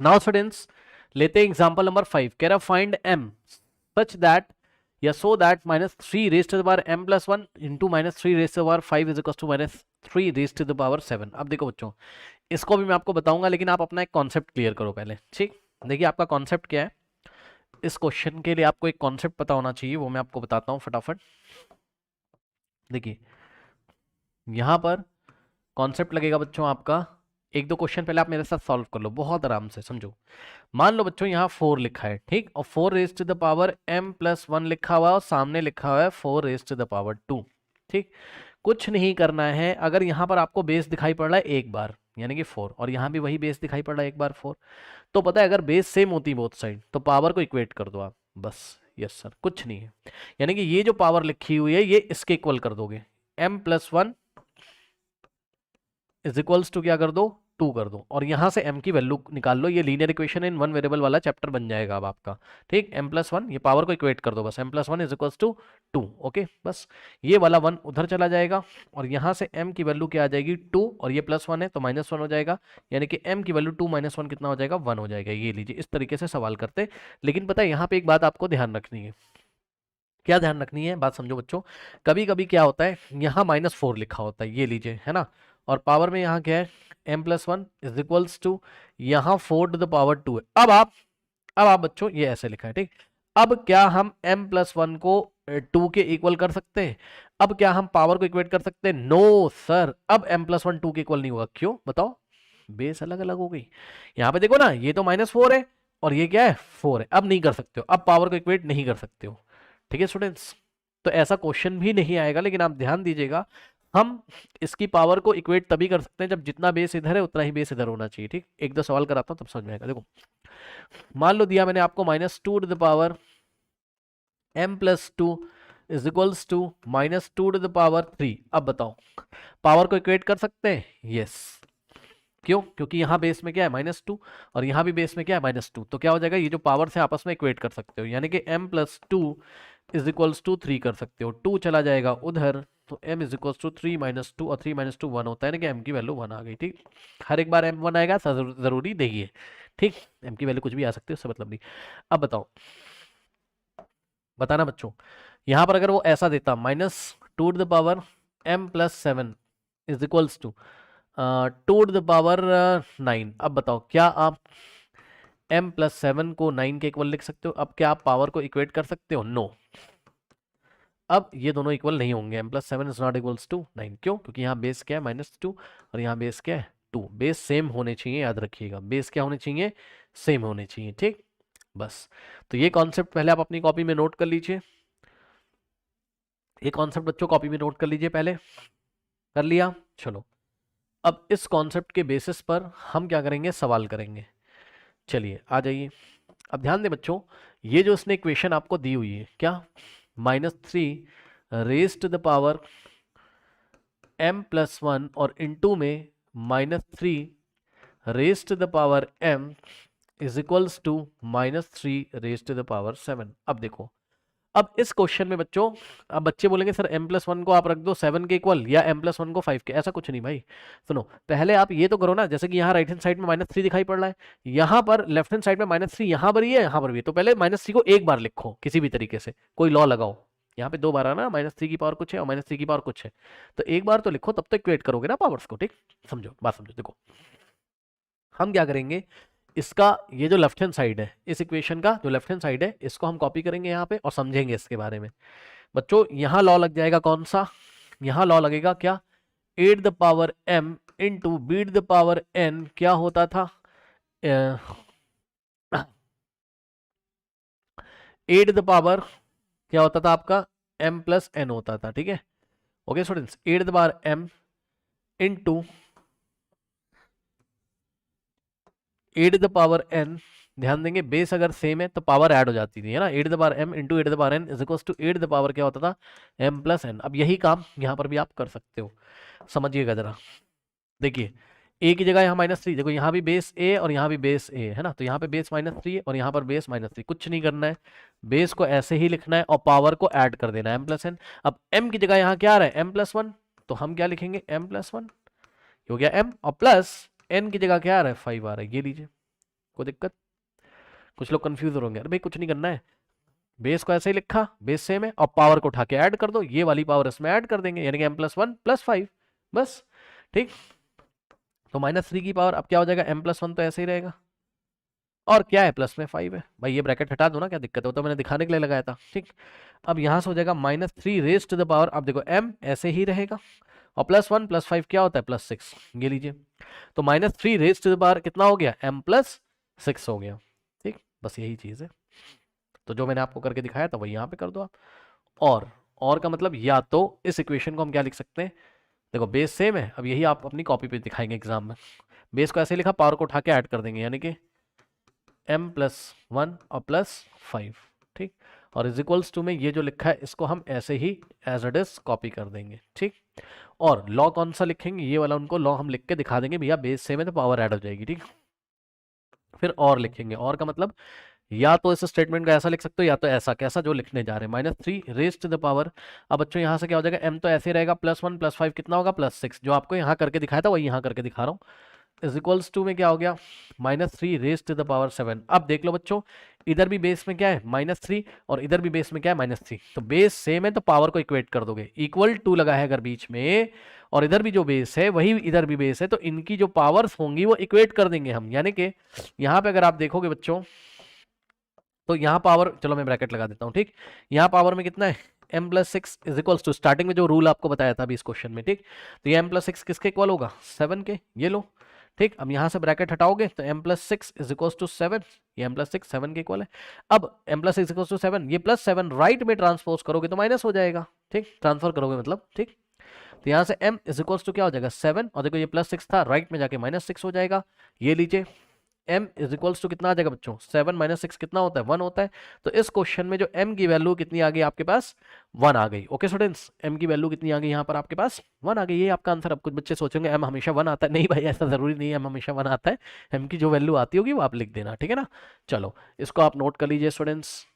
Now students लेते हैं example number 5। कह रहा फाइंड m सच दैट या so that minus three raise to the power m plus one into minus three raise to the power five is equal to minus three raise to the power seven. अब देखो बच्चों, इसको भी मैं आपको बताऊंगा, लेकिन आप अपना एक कॉन्सेप्ट क्लियर करो पहले। ठीक, देखिए आपका कॉन्सेप्ट क्या है। इस क्वेश्चन के लिए आपको एक कॉन्सेप्ट पता होना चाहिए, वो मैं आपको बताता हूँ फटाफट। देखिए यहां पर कॉन्सेप्ट लगेगा बच्चों आपका, एक दो क्वेश्चन पहले आप मेरे साथ सॉल्व कर लो, बहुत आराम से समझो। मान लो बच्चों यहाँ फोर लिखा है, ठीक, और four raise to the power m plus one लिखा हुआ है और सामने लिखा हुआ है four raise to the power two. ठीक, कुछ नहीं करना है। अगर यहाँ पर आपको बेस दिखाई पड़ रहा है एक बार यानी कि फोर, और यहाँ भी वही बेस दिखाई पड़ रहा है एक बार फोर, तो पता है अगर बेस सेम होती बोथ साइड तो पावर को इक्वेट कर दो आप बस। यस सर, कुछ नहीं है। यानी कि ये जो पावर लिखी हुई है ये इसके इक्वल कर दोगे, m plus one is equals to क्या कर दो, टू कर दो, और यहां से m की वैल्यू निकाल लो। ये linear equation in one variable वाला चैप्टर बन जाएगा अब आपका। ठीक, m प्लस वन, ये पावर को इक्वेट कर दो बस, m plus one is equals to two. Okay, बस ये वाला वन उधर चला जाएगा और यहां से m की वैल्यू क्या आ जाएगी, टू, और ये प्लस वन है तो माइनस वन हो जाएगा, यानी कि m की वैल्यू टू माइनस वन कितना हो जाएगा, वन हो जाएगा। ये लीजिए, इस तरीके से सवाल करते। लेकिन पता है यहाँ पे एक बात आपको ध्यान रखनी है। क्या ध्यान रखनी है, बात समझो बच्चों। कभी कभी क्या होता है, यहाँ माइनस फोर लिखा होता है, ये लीजिए, है ना, और पावर में यहाँ क्या है, m plus one is equals to यहाँ four to the power two है। अब आप बच्चों ये ऐसे लिखा है। ठीक, अब क्या हम m प्लस वन को टू के इक्वल कर सकते हैं? अब क्या हम पावर को इक्वेट कर सकते हैं? नो सर, अब m प्लस वन टू के इक्वल नहीं होगा। क्यों बताओ? बेस अलग अलग हो गई। यहाँ पे देखो ना, ये तो माइनस फोर है और ये क्या है, फोर है। अब नहीं कर सकते हो, अब पावर को इक्वेट नहीं कर सकते हो। ठीक है स्टूडेंट्स, तो ऐसा क्वेश्चन भी नहीं आएगा, लेकिन आप ध्यान दीजिएगा, हम इसकी पावर को इक्वेट तभी कर सकते हैं जब जितना बेस इधर है उतना ही बेस इधर होना चाहिए। ठीक, एक दो सवाल कराता हूं तब समझ में आएगा। देखो मान लो दिया मैंने आपको minus two to the power m plus two is equals to minus two to the power three. अब बताओ पावर को इक्वेट कर सकते हैं? यस। क्यों? क्योंकि यहाँ बेस में क्या है, माइनस टू, और यहाँ भी बेस में क्या है, माइनस टू। तो क्या हो जाएगा, ये जो पावर से आपस में इक्वेट कर सकते हो, यानी कि m plus two is equals to three कर सकते हो। टू चला जाएगा उधर तो m is equals to three minus two, और थ्री माइनस टू वन होता है ना, कि m की वैल्यू वन आ गई। ठीक, हर एक बार m वन आएगा जरूरी देखिए। ठीक, m की वैल्यू कुछ भी आ सकती है, उससे मतलब नहीं। अब बताओ, बताना बच्चों, यहाँ पर अगर वो ऐसा देता minus two to the power m plus seven is equals to two to the power nine. अब बताओ क्या आप m प्लस सेवन को नाइन के इक्वल लिख सकते हो? अब क्या आप पावर को इक्वेट कर सकते हो? नो। अब ये दोनों इक्वल नहीं होंगे, m plus seven is not equals to nine. क्यों? क्योंकि यहाँ बेस क्या है, माइनस टू, और यहाँ बेस क्या है, टू। बेस सेम होने चाहिए, याद रखिएगा, बेस क्या होने चाहिए, सेम होने चाहिए। ठीक, बस। तो ये कॉन्सेप्ट पहले आप अपनी कॉपी में नोट कर लीजिए। ये कॉन्सेप्ट बच्चों कॉपी में नोट कर लीजिए पहले। कर लिया? चलो, अब इस कॉन्सेप्ट के बेसिस पर हम क्या करेंगे, सवाल करेंगे। चलिए आ जाइए। अब ध्यान दें बच्चों, ये जो इसने इक्वेशन आपको दी हुई है, क्या, minus three raise to the power m plus one और इनटू में minus three raise to the power m is equals to minus three raise to the power seven. अब देखो, अब इस क्वेश्चन में बच्चों, अब बच्चे बोलेंगे सर m प्लस वन को आप रख दो सेवन के इक्वल या m प्लस वन को फाइव के। ऐसा कुछ नहीं भाई, सुनो पहले आप ये तो करो ना, जैसे कि यहाँ राइट हैंड साइड में माइनस थ्री दिखाई पड़ रहा है, यहाँ पर लेफ्ट हैंड साइड में माइनस थ्री, यहाँ पर ही है, यहाँ पर भी है। तो पहले माइनस थ्री को एक बार लिखो किसी भी तरीके से, कोई लॉ लगाओ। यहाँ पे दो बार आना, माइनस थ्री की पावर कुछ है और माइनस थ्री की पावर कुछ है, तो एक बार तो लिखो, तब तक इक्वेट करोगे ना पावर्स को। ठीक, समझो बात, समझो। देखो हम क्या करेंगे, इसका ये जो लेफ्ट हैंड साइड है, इस इक्वेशन का जो लेफ्ट हैंड साइड है, इसको हम कॉपी करेंगे यहाँ पे और समझेंगे इसके बारे में। बच्चों यहाँ लॉ लग जाएगा कौन सा, यहाँ लॉ लगेगा क्या, eight the power m into be the power n क्या होता था, एट द पावर क्या होता था आपका, m प्लस n होता था। ठीक है, okay students, eight the power m into eight the power n, ध्यान देंगे बेस अगर सेम है तो पावर ऐड हो जाती थी, है ना। Eight the power m into eight the power n is equal to eight the power क्या होता था, m प्लस n। अब यही काम यहाँ पर भी आप कर सकते हो, समझिएगा जरा। देखिए a की जगह यहाँ माइनस थ्री, देखो यहाँ भी बेस a और यहाँ भी बेस a है ना, तो यहाँ पे बेस माइनस थ्री है और यहाँ पर बेस माइनस थ्री। कुछ नहीं करना है, बेस को ऐसे ही लिखना है और पावर को ऐड कर देना है, m प्लस n। अब m की जगह यहाँ क्या आ रहा है, m प्लस वन, तो हम क्या लिखेंगे, m प्लस वन हो गया m, और प्लस n की जगह क्या आ रहा है, फाइव आ रहा है, ये लीजिए। कोई दिक्कत? कुछ लोग कंफ्यूज हो होंगे, अरे भाई कुछ नहीं करना है, बेस को ऐसे ही लिखा, बेस सेम है, और पावर को उठा के ऐड कर दो, ये वाली पावर इसमें ऐड कर देंगे, यानी कि m+1+5, बस। ठीक, तो -3 की पावर अब क्या हो जाएगा, m+1 तो ऐसे ही रहेगा, और क्या है प्लस में 5 है, भाई ये ब्रैकेट हटा दो ना, क्या दिक्कत है, वो तो मैंने दिखाने के लिए लगाया था। ठीक, अब यहां से हो जाएगा -3 रेज टू द पावर, अब देखो m ऐसे ही रहेगा, और +1+5 क्या होता है, +6, ये लीजिए, तो -3 रेज टू द पावर कितना हो गया, m+6 हो गया। ठीक, बस यही चीज है, तो जो मैंने आपको करके दिखाया था वही यहाँ पे कर दो आप। और का मतलब या तो इस इक्वेशन को हम क्या लिख सकते हैं, देखो बेस सेम है, अब यही आप अपनी कॉपी पे दिखाएंगे एग्जाम में, बेस को ऐसे लिखा, पावर को उठा के ऐड कर देंगे, यानी कि m+1 और +5। ठीक, और इज इक्वल्स टू में ये जो लिखा है इसको हम ऐसे ही एज इट इज कॉपी कर देंगे। ठीक, और लॉ कौन सा लिखेंगे, ये वाला उनको लॉ हम लिख के दिखा देंगे, भैया बेस सेम है तो पावर ऐड हो जाएगी। ठीक, फिर और लिखेंगे, और का मतलब या तो इस स्टेटमेंट को ऐसा लिख सकते हो, या तो ऐसा, कैसा जो लिखने जा रहे हैं, -3 रेज टू द पावर, अब बच्चों यहाँ से क्या हो जाएगा, m तो ऐसे ही रहेगा, +1+5 कितना होगा, +6, जो आपको यहाँ करके दिखाया था वही यहाँ करके दिखा रहा हूँ, इज इक्वल्स टू में क्या हो गया, -3 रेज टू द पावर 7। अब देख लो बच्चों, इधर भी बेस में क्या है, -3, और इधर भी बेस में क्या है, -3, तो बेस सेम है तो पावर को इक्वेट कर दोगे, इक्वल टू लगा है अगर बीच में, और इधर भी जो बेस है वही इधर भी बेस है, तो इनकी जो पावर्स होंगी वो इक्वेट कर देंगे हम, यानी कि यहाँ पे अगर आप देखोगे बच्चों, तो यहाँ पावर, चलो मैं ब्रैकेट लगा देता हूँ। ठीक, यहाँ पावर में कितना है, m+6 is equals to, starting में जो रूल आपको बताया था अभी इस क्वेश्चन में। ठीक, तो ये m+6 किसके इक्वल होगा, 7 के, ये लो। ठीक, अब यहाँ से ब्रैकेट हटाओगे तो m+6 इज इक्वल्स टू 7, ये m+6 7 के इक्वल है। अब m+6 इक्वल्स टू 7, ये +7 राइट में ट्रांसपोज करोगे तो माइनस हो जाएगा। ठीक, ट्रांसफर करोगे मतलब। ठीक, तो यहाँ से m इज इक्वल्स टू क्या हो जाएगा, 7, और देखो ये +6 था, राइट में जाके -6 हो जाएगा, ये लीजिए m इज इक्वल्स टू कितना आ जाएगा बच्चों, 7 - 6 कितना होता है, 1 होता है। तो इस क्वेश्चन में जो m की वैल्यू कितनी आ गई आपके पास, 1 आ गई। ओके स्टूडेंट्स, m की वैल्यू कितनी आ गई यहाँ पर आपके पास, 1 आ गई, ये आपका आंसर। अब कुछ बच्चे सोचेंगे m हमेशा 1 आता है, नहीं भाई ऐसा जरूरी नहीं है m हमेशा 1 आता है, m की जो वैल्यू आती होगी वो आप लिख देना, ठीक है ना। चलो इसको आप नोट कर लीजिए स्टूडेंट्स।